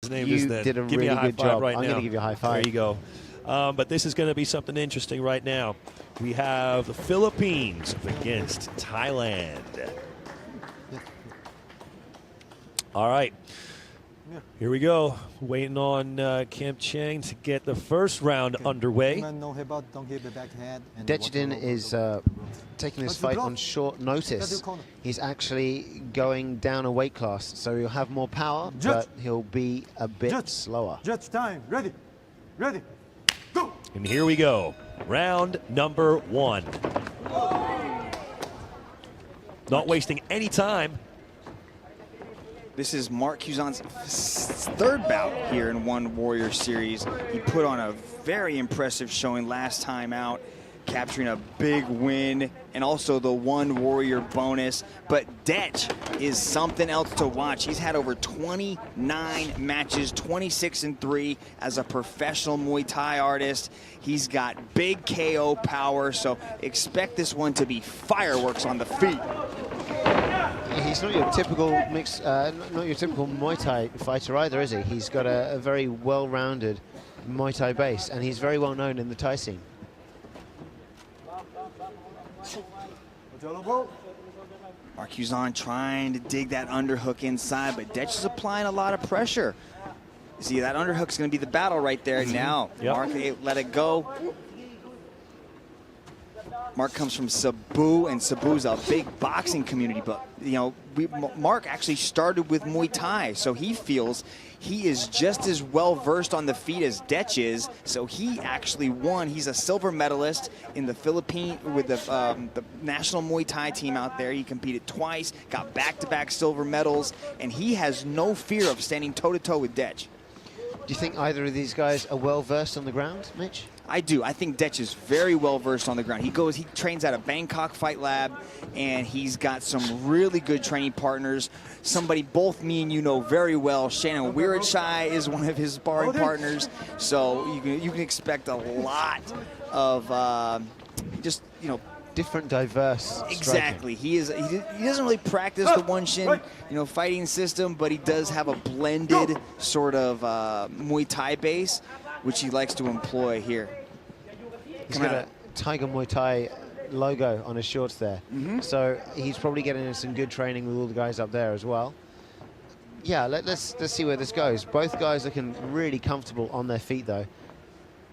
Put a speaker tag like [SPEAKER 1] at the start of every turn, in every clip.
[SPEAKER 1] His name
[SPEAKER 2] you
[SPEAKER 1] is then.
[SPEAKER 2] did a
[SPEAKER 1] give
[SPEAKER 2] really
[SPEAKER 1] me a high
[SPEAKER 2] good
[SPEAKER 1] five
[SPEAKER 2] job.
[SPEAKER 1] right
[SPEAKER 2] I'm
[SPEAKER 1] now.
[SPEAKER 2] going to give you a high five.
[SPEAKER 1] There you go. But this is going to be something interesting right now. We have the Philippines against Thailand. All right. Here we go. Waiting on Kim Chang to get the first round underway.
[SPEAKER 2] Dechtin is taking this fight on short notice. He's actually going down a weight class, so he'll have more power, but he'll be a bit slower.
[SPEAKER 3] Judge time. Ready. Ready. Go.
[SPEAKER 1] And here we go. Round number 1. Not wasting any time.
[SPEAKER 4] This is Mark Cuizon's third bout here in One Warrior Series. He put on a very impressive showing last time out, capturing a big win and also the One Warrior bonus. But Dech is something else to watch. He's had over 29 matches, 26-3 as a professional Muay Thai artist. He's got big KO power, so expect this one to be fireworks on the feet.
[SPEAKER 2] He's not your typical not your typical Muay Thai fighter either, is he? He's got a very well-rounded Muay Thai base, and he's very well known in the Thai scene.
[SPEAKER 4] Mark Cuizon trying to dig that underhook inside, but Dech is applying a lot of pressure. See, that underhook's going to be the battle right there. Now, Mark let it go. Mark comes from Cebu, and Cebu's a big boxing community, but you know, Mark actually started with Muay Thai, so he feels he is just as well versed on the feet as Dech is. So he actually won. He's a silver medalist in the Philippines with the national Muay Thai team out there. He competed twice, got back-to-back silver medals, and he has no fear of standing toe-to-toe with Dech.
[SPEAKER 2] Do you think either of these guys are well versed on the ground, Mitch?
[SPEAKER 4] I do. I think Dech is very well versed on the ground. He trains out of Bangkok Fight Lab, and he's got some really good training partners. Somebody both me and you know very well. Shannon Wiratchai is one of his sparring partners, so you can expect a lot of just
[SPEAKER 2] different, diverse.
[SPEAKER 4] Exactly. He doesn't really practice the one shin fighting system, but he does have a blended sort of Muay Thai base, which he likes to employ here.
[SPEAKER 2] He's got a Tiger Muay Thai logo on his shorts there. So he's probably getting some good training with all the guys up there as well. Yeah, let's see where this goes. Both guys looking really comfortable on their feet though.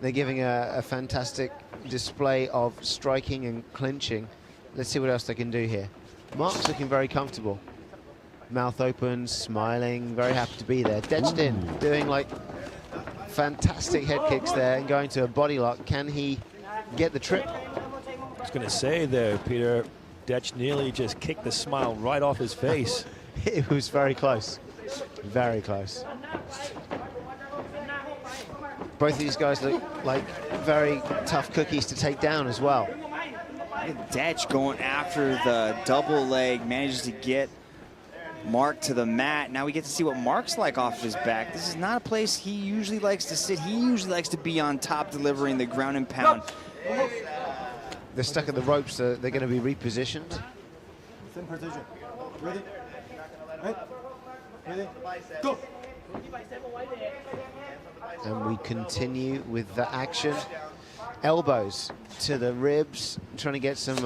[SPEAKER 2] They're giving a fantastic display of striking and clinching. Let's see what else they can do here. Mark's looking very comfortable. Mouth open, smiling, very happy to be there. Dechtin doing like fantastic head kicks there and going to a body lock. Can he get the trip?
[SPEAKER 1] I was going to say there, Peter, Dech nearly just kicked the smile right off his face.
[SPEAKER 2] It was very close. Very close. Both of these guys look like very tough cookies to take down as well.
[SPEAKER 4] Dech going after the double leg, manages to get Mark to the mat. Now we get to see what Mark's like off his back. This is not a place he usually likes to sit. He usually likes to be on top, delivering the ground and pound.
[SPEAKER 2] They're stuck at the ropes, so they're going to be repositioned.
[SPEAKER 3] Same position. Ready? Right? Ready? Go!
[SPEAKER 2] And we continue with the action. Elbows to the ribs, trying to get some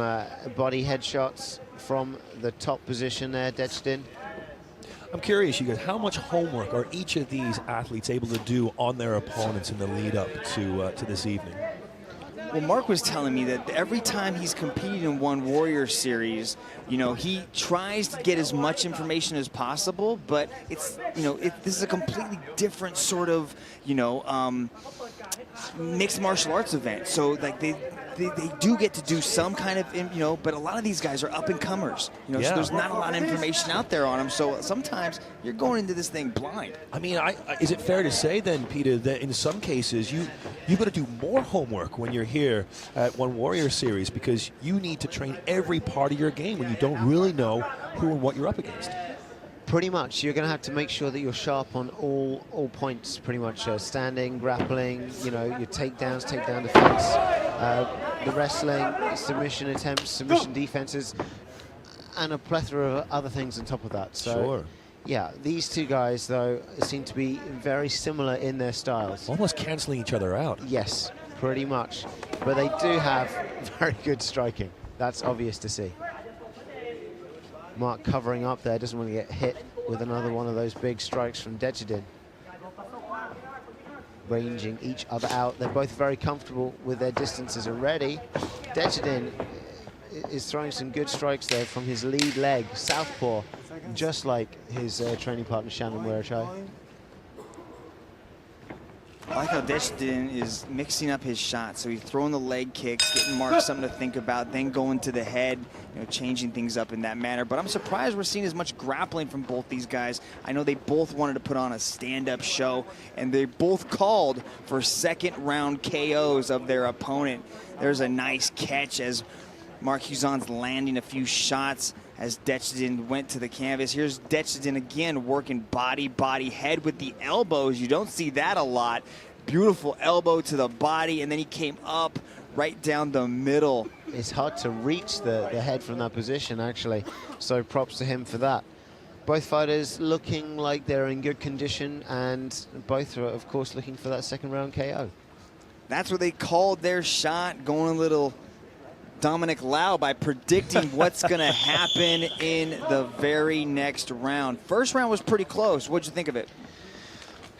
[SPEAKER 2] body headshots from the top position there, Dechtin.
[SPEAKER 1] I'm curious, you guys, how much homework are each of these athletes able to do on their opponents in the lead up to this evening?
[SPEAKER 4] Well, Mark was telling me that every time he's competed in One Warrior Series, he tries to get as much information as possible, but it's, this is a completely different sort of, mixed martial arts event. So, like, they do get to do some kind of, but a lot of these guys are up-and-comers, so there's not a lot of information out there on them. So sometimes you're going into this thing blind.
[SPEAKER 1] I mean, is it fair to say then, Peter, that in some cases you've got to do more homework when you're here at One Warrior Series because you need to train every part of your game when you don't really know who and what you're up against?
[SPEAKER 2] Pretty much, you're going to have to make sure that you're sharp on all points, pretty much. Standing, grappling, your takedowns, takedown defense, the wrestling, submission attempts, submission defenses, and a plethora of other things on top of that. So
[SPEAKER 1] sure.
[SPEAKER 2] Yeah, these two guys, though, seem to be very similar in their styles.
[SPEAKER 1] Almost canceling each other out.
[SPEAKER 2] Yes, pretty much. But they do have very good striking. That's obvious to see. Mark covering up there, doesn't want to get hit with another one of those big strikes from Dechidin. Ranging each other out. They're both very comfortable with their distances already. Dechidin is throwing some good strikes there from his lead leg, southpaw, just like his training partner Shannon Werachai.
[SPEAKER 4] I like how Dechidin is mixing up his shots. So he's throwing the leg kicks, getting Mark something to think about, then going to the head, changing things up in that manner. But I'm surprised we're seeing as much grappling from both these guys. I know they both wanted to put on a stand-up show, and they both called for second-round KOs of their opponent. There's a nice catch as Mark Cuizon's landing a few shots as Dechidin went to the canvas. Here's Dechidin again working body, head with the elbows. You don't see that a lot. Beautiful elbow to the body, and then he came up right down the middle.
[SPEAKER 2] It's hard to reach the head from that position, actually, so props to him for that. Both fighters looking like they're in good condition, and both are, of course, looking for that second round KO.
[SPEAKER 4] That's where they called their shot, going a little Dominic Lau by predicting what's going to happen in the very next round. First round was pretty close. What'd you think of it?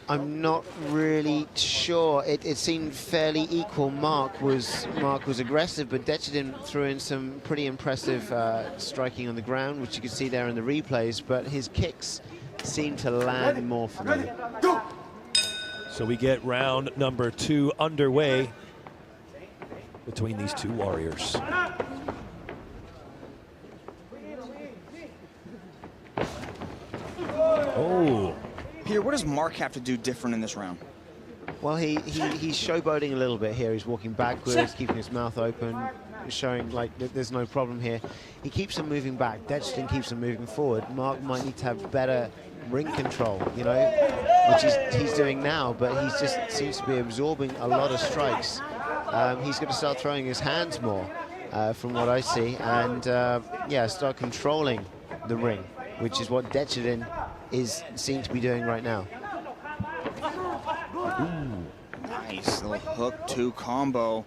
[SPEAKER 2] I'm not really sure. It seemed fairly equal. Mark was aggressive, but Dechidin threw in some pretty impressive striking on the ground, which you can see there in the replays, but his kicks seemed to land more for me.
[SPEAKER 1] So we get round number 2 underway between these two warriors. Oh.
[SPEAKER 4] Peter, what does Mark have to do different in this round?
[SPEAKER 2] Well, he's showboating a little bit here. He's walking backwards, keeping his mouth open, showing like there's no problem here. He keeps him moving back. Dechidin keeps him moving forward. Mark might need to have better ring control, which he's doing now, but he just seems to be absorbing a lot of strikes. He's going to start throwing his hands more, from what I see, and yeah, start controlling the ring, which is what Dechidin seems to be doing right now.
[SPEAKER 4] Ooh, nice little hook-2 combo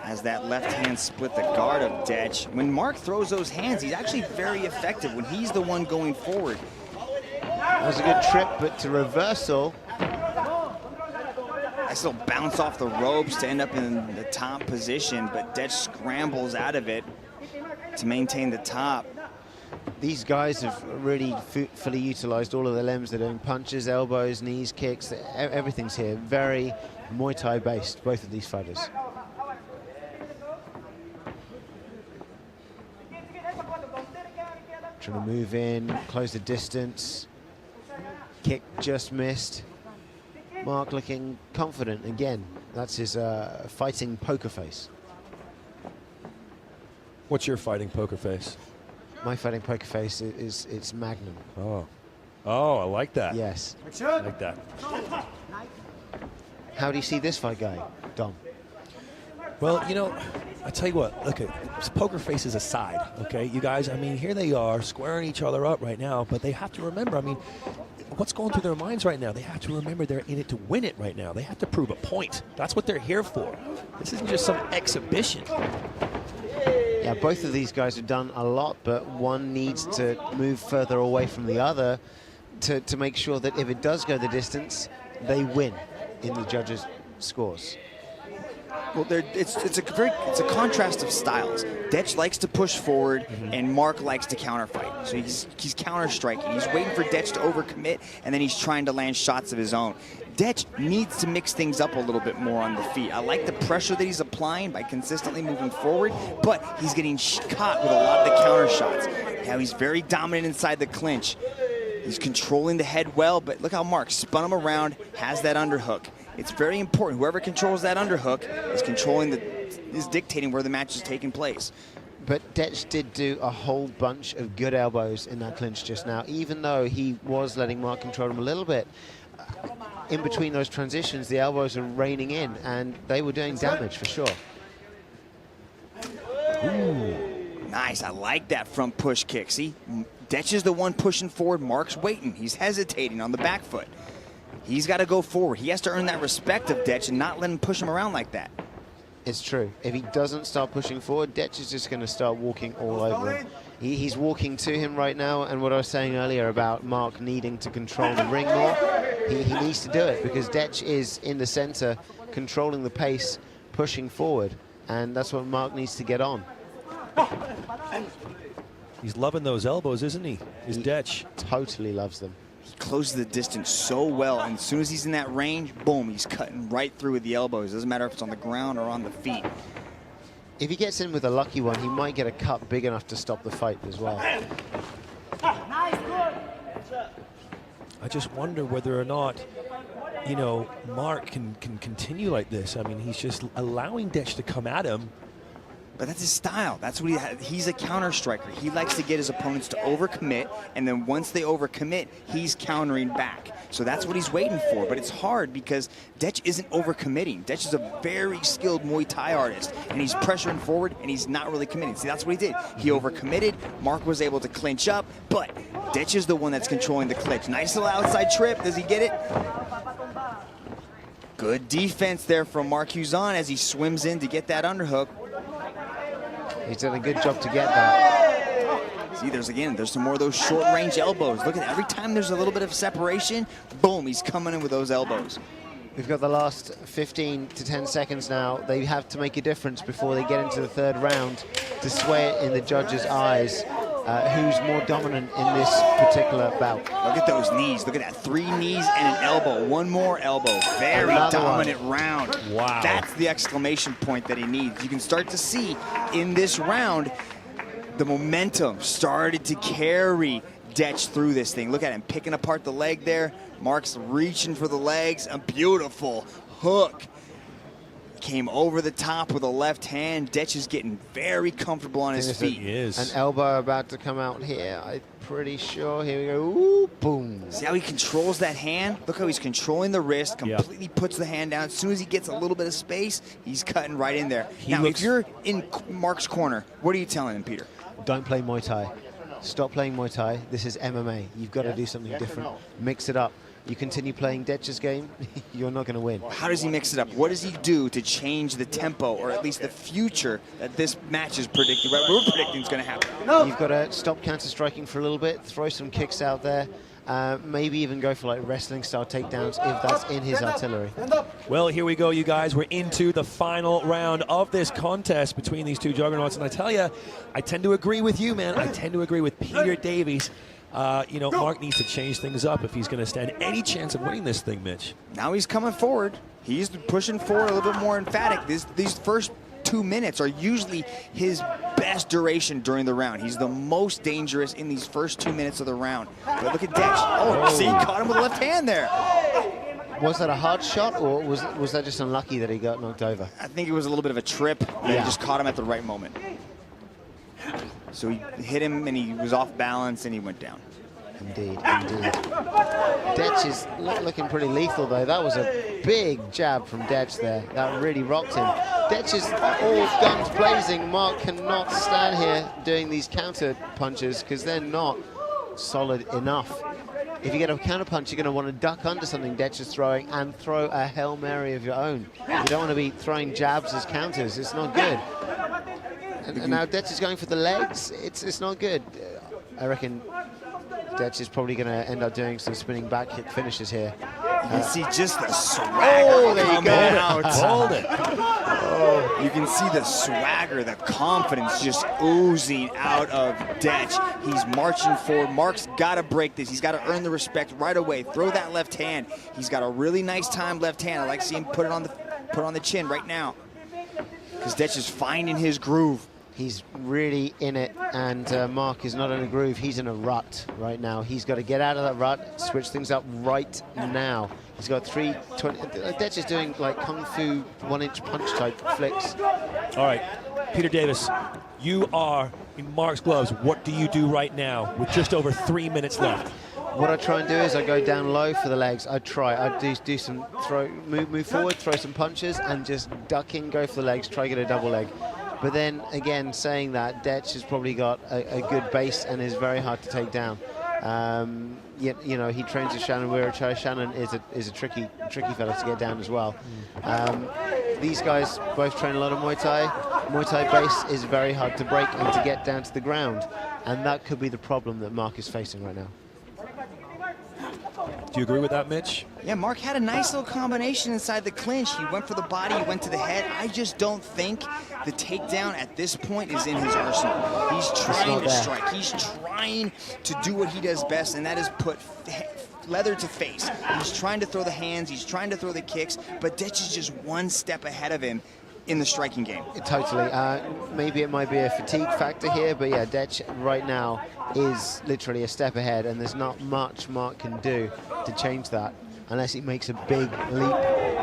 [SPEAKER 4] as that left hand split the guard of Dech. When Mark throws those hands, he's actually very effective when he's the one going forward.
[SPEAKER 2] That was a good trip, but to reversal.
[SPEAKER 4] Nice little bounce off the ropes to end up in the top position, but Dech scrambles out of it to maintain the top.
[SPEAKER 2] These guys have really fully utilized all of their limbs. They're doing punches, elbows, knees, kicks. Everything's here. Very Muay Thai based, both of these fighters. Trying to move in, close the distance. Kick just missed. Mark looking confident again. That's his fighting poker face.
[SPEAKER 1] What's your fighting poker face?
[SPEAKER 2] My fighting poker face it's Magnum.
[SPEAKER 1] Oh, I like that.
[SPEAKER 2] Yes.
[SPEAKER 1] I like that.
[SPEAKER 2] How do you see this fight going, Dom?
[SPEAKER 1] Well, I tell you what, look, poker faces aside, okay? You guys, I mean, here they are squaring each other up right now, but they have to remember, I mean, what's going through their minds right now? They have to remember they're in it to win it right now. They have to prove a point. That's what they're here for. This isn't just some exhibition.
[SPEAKER 2] Yeah, both of these guys have done a lot, but one needs to move further away from the other to make sure that if it does go the distance, they win in the judges' scores.
[SPEAKER 4] Well, it's a contrast of styles. Dech likes to push forward, and Mark likes to counterfight. So he's counter-striking. He's waiting for Dech to overcommit, and then he's trying to land shots of his own. Dech needs to mix things up a little bit more on the feet. I like the pressure that he's applying by consistently moving forward, but he's getting caught with a lot of the counter shots. Now he's very dominant inside the clinch. He's controlling the head well, but look how Mark spun him around, has that underhook. It's very important. Whoever controls that underhook is dictating where the match is taking place.
[SPEAKER 2] But Dech did do a whole bunch of good elbows in that clinch just now, even though he was letting Mark control him a little bit. In between those transitions, the elbows are raining in, and they were doing damage for sure.
[SPEAKER 4] Ooh, nice. I like that front push kick. See, Detch is the one pushing forward. Mark's waiting. He's hesitating on the back foot. He's got to go forward. He has to earn that respect of Detch and not let him push him around like that.
[SPEAKER 2] It's true. If he doesn't start pushing forward, Detch is just going to start walking all over him. He's walking to him right now, and what I was saying earlier about Mark needing to control the ring more, he needs to do it because Detch is in the center, controlling the pace, pushing forward, and that's what Mark needs to get on.
[SPEAKER 1] He's loving those elbows, isn't he? He's Detch.
[SPEAKER 2] Totally loves them.
[SPEAKER 4] He closes the distance so well, and as soon as he's in that range, boom, he's cutting right through with the elbows. Doesn't matter if it's on the ground or on the feet.
[SPEAKER 2] If he gets in with a lucky one, he might get a cut big enough to stop the fight as well.
[SPEAKER 1] I just wonder whether or not, you know, Mark can continue like this. I mean, he's just allowing Detch to come at him.
[SPEAKER 4] But that's his style. That's what he's a counter striker. He likes to get his opponents to overcommit, and then once they overcommit, he's countering back. So that's what he's waiting for. But it's hard because Detch isn't overcommitting. Detch is a very skilled Muay Thai artist, and he's pressuring forward, and he's not really committing. See, that's what he did. He overcommitted. Mark was able to clinch up, but Detch is the one that's controlling the clinch. Nice little outside trip. Does he get it? Good defense there from Mark Cuizon as he swims in to get that underhook.
[SPEAKER 2] He's done a good job to get that.
[SPEAKER 4] See, there's some more of those short-range elbows. Look at every time there's a little bit of separation, boom, he's coming in with those elbows.
[SPEAKER 2] We've got the last 15 to 10 seconds now. They have to make a difference before they get into the third round to sway it in the judges' eyes. Who's more dominant in this particular bout?
[SPEAKER 4] Look at those knees. Look at that. 3 knees and an elbow. One more elbow. Very dominant round.
[SPEAKER 1] Wow.
[SPEAKER 4] That's the exclamation point that he needs. You can start to see in this round the momentum started to carry Detch through this thing. Look at him picking apart the leg there. Mark's reaching for the legs. A beautiful hook. Came over the top with a left hand. Detch is getting very comfortable on his feet.
[SPEAKER 1] He is.
[SPEAKER 2] An elbow about to come out here. I'm pretty sure. Here we go. Ooh, boom.
[SPEAKER 4] See how he controls that hand? Look how he's controlling the wrist, completely puts the hand down. As soon as he gets a little bit of space, he's cutting right in there. Now, if you're in Mark's corner, what are you telling him, Peter?
[SPEAKER 2] Don't play Muay Thai. Stop playing Muay Thai. This is MMA. You've got to do something different. Mix it up. You continue playing Detch's game, you're not going to win.
[SPEAKER 4] How does he mix it up? What does he do to change the tempo, or at least the future that this match is predicting? What we're predicting is going to happen.
[SPEAKER 2] You've got to stop counter striking for a little bit, throw some kicks out there, maybe even go for like wrestling style takedowns if that's in his artillery.
[SPEAKER 1] Well, here we go, you guys. We're into the final round of this contest between these two juggernauts, and I tell you, I tend to agree with you, man. I tend to agree with Peter Davies. You know, Mark needs to change things up if he's going to stand any chance of winning this thing, Mitch.
[SPEAKER 4] Now he's coming forward. He's pushing forward a little bit more emphatic. These first 2 minutes are usually his best duration during the round. He's the most dangerous in these first 2 minutes of the round. But look at Detch. Oh, see, he caught him with the left hand there.
[SPEAKER 2] Was that a hard shot, or was that just unlucky that he got knocked over?
[SPEAKER 4] I think it was a little bit of a trip. He just caught him at the right moment. So he hit him, and he was off balance, and he went down.
[SPEAKER 2] Indeed, indeed. Detch is looking pretty lethal, though. That was a big jab from Detch there. That really rocked him. Detch is all guns blazing. Mark cannot stand here doing these counter punches because they're not solid enough. If you get a counter punch, you're going to want to duck under something Detch is throwing and throw a Hail Mary of your own. You don't want to be throwing jabs as counters. It's not good. And now Detch is going for the legs. It's not good. I reckon Detch is probably going to end up doing some spinning back kick finishes here.
[SPEAKER 4] You can see just the swagger coming out.
[SPEAKER 1] Hold it.
[SPEAKER 4] Oh, you can see the swagger, the confidence just oozing out of Detch. He's marching forward. Mark's got to break this. He's got to earn the respect right away. Throw that left hand. He's got a really nice time left hand. I like seeing him put it on the chin right now, because Detch is finding his groove.
[SPEAKER 2] He's really in it, and Mark is not in a groove. He's in a rut right now. He's got to get out of that rut, switch things up right now. He's got 320. Detch is doing like kung fu 1-inch punch type flicks.
[SPEAKER 1] All right, Peter Davis, you are in Mark's gloves. What do you do right now with just over 3 minutes left?
[SPEAKER 2] What I try and do is I go down low for the legs. I do some move forward, throw some punches, and just duck in, go for the legs, try to get a double leg. But then again, saying that, Dech has probably got a good base and is very hard to take down. You know, he trains with Shannon Wirochai. Shannon is a tricky fella to get down as well. These guys both train a lot of Muay Thai. Muay Thai base is very hard to break and to get down to the ground, and that could be the problem that Mark is facing right now.
[SPEAKER 1] Do you agree with that, Mitch?
[SPEAKER 4] Yeah, Mark had a nice little combination inside the clinch. He went for the body, he went to the head. I just don't think the takedown at this point is in his arsenal. He's trying to strike. He's trying to do what he does best, and that is put leather to face. He's trying to throw the hands, he's trying to throw the kicks, but Dech is just one step ahead of him in the striking game.
[SPEAKER 2] Totally. Maybe it might be a fatigue factor here, but yeah, Dech right now is literally a step ahead, and there's not much Mark can do to change that unless he makes a big leap,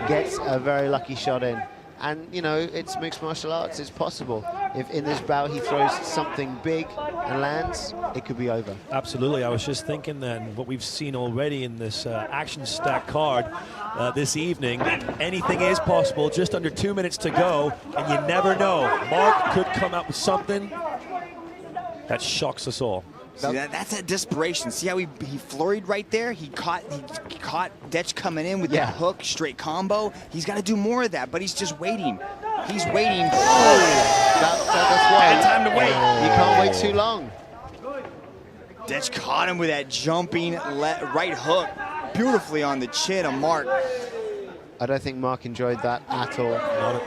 [SPEAKER 2] gets a very lucky shot in. And, you know, it's mixed martial arts, it's possible. If in this bout he throws something big and lands, it could be over.
[SPEAKER 1] Absolutely. I was just thinking that what we've seen already in this action-stacked card this evening, anything is possible. Just under 2 minutes to go, and you never know. Mark could come out with something that shocks us all.
[SPEAKER 4] See, that's a desperation. See how he flurried right there? He caught Dech coming in with that hook, straight combo. He's got to do more of that, but he's just waiting. He's waiting.
[SPEAKER 2] That's why.
[SPEAKER 4] Bad time to wait.
[SPEAKER 2] You can't wait too long.
[SPEAKER 4] Dech caught him with that jumping right hook, beautifully on the chin of Mark.
[SPEAKER 2] I don't think Mark enjoyed that at all.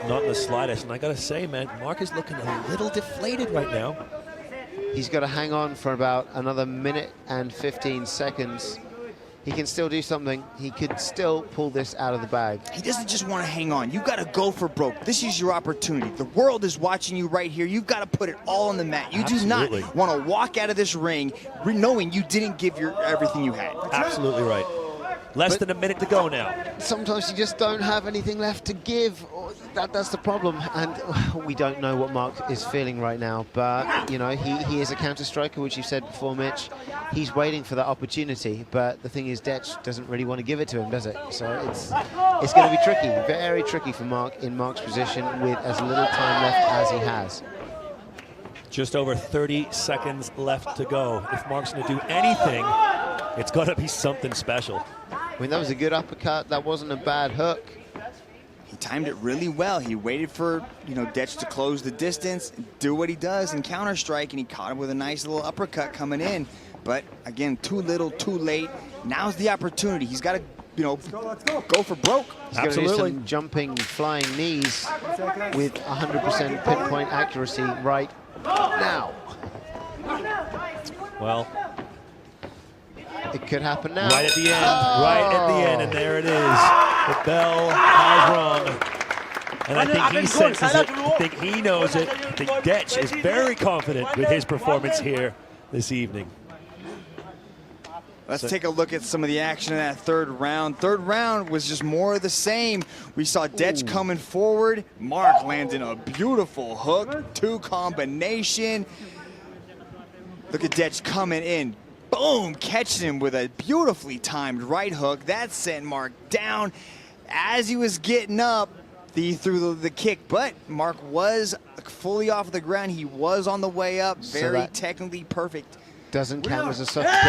[SPEAKER 1] Not in the slightest. And I got to say, man, Mark is looking a little deflated right now.
[SPEAKER 2] He's got to hang on for about another minute and 15 seconds. He can still do something. He could still pull this out of the bag.
[SPEAKER 4] He doesn't just want to hang on. You've got to go for broke. This is your opportunity. The world is watching you right here. You've got to put it all on the mat. You do not want to walk out of this ring knowing you didn't give everything you had.
[SPEAKER 1] Absolutely right. Less than a minute to go now.
[SPEAKER 2] Sometimes you just don't have anything left to give. That's the problem. And we don't know what Mark is feeling right now. But, you know, he is a counter-striker, which you said before, Mitch. He's waiting for that opportunity. But the thing is, Dech doesn't really want to give it to him, does it? So it's going to be tricky, very tricky for Mark in Mark's position with as little time left as he has.
[SPEAKER 1] Just over 30 seconds left to go. If Mark's going to do anything, it's got to be something special.
[SPEAKER 2] I mean, that was a good uppercut. That wasn't a bad hook.
[SPEAKER 4] He timed it really well. He waited for, you know, Dech to close the distance, do what he does in counter-strike, and he caught him with a nice little uppercut coming in. But, again, too little, too late. Now's the opportunity. He's got to, you know, go for broke.
[SPEAKER 2] He's going to do some jumping, flying knees with 100% pinpoint accuracy right now.
[SPEAKER 1] Well,
[SPEAKER 2] it could happen now.
[SPEAKER 1] Right at the end, right at the end, and there it is. The bell has rung. And I think he senses it, I think he knows it. I think Dech is very confident with his performance here this evening.
[SPEAKER 4] Let's take a look at some of the action in that third round. Third round was just more of the same. We saw Dech coming forward. Mark landing a beautiful hook, two combination. Look at Dech coming in. Boom, catching him with a beautifully timed right hook. That sent Mark down. As he was getting up, he threw the kick, but Mark was fully off the ground. He was on the way up, very technically perfect.
[SPEAKER 2] Doesn't count as a soft kick.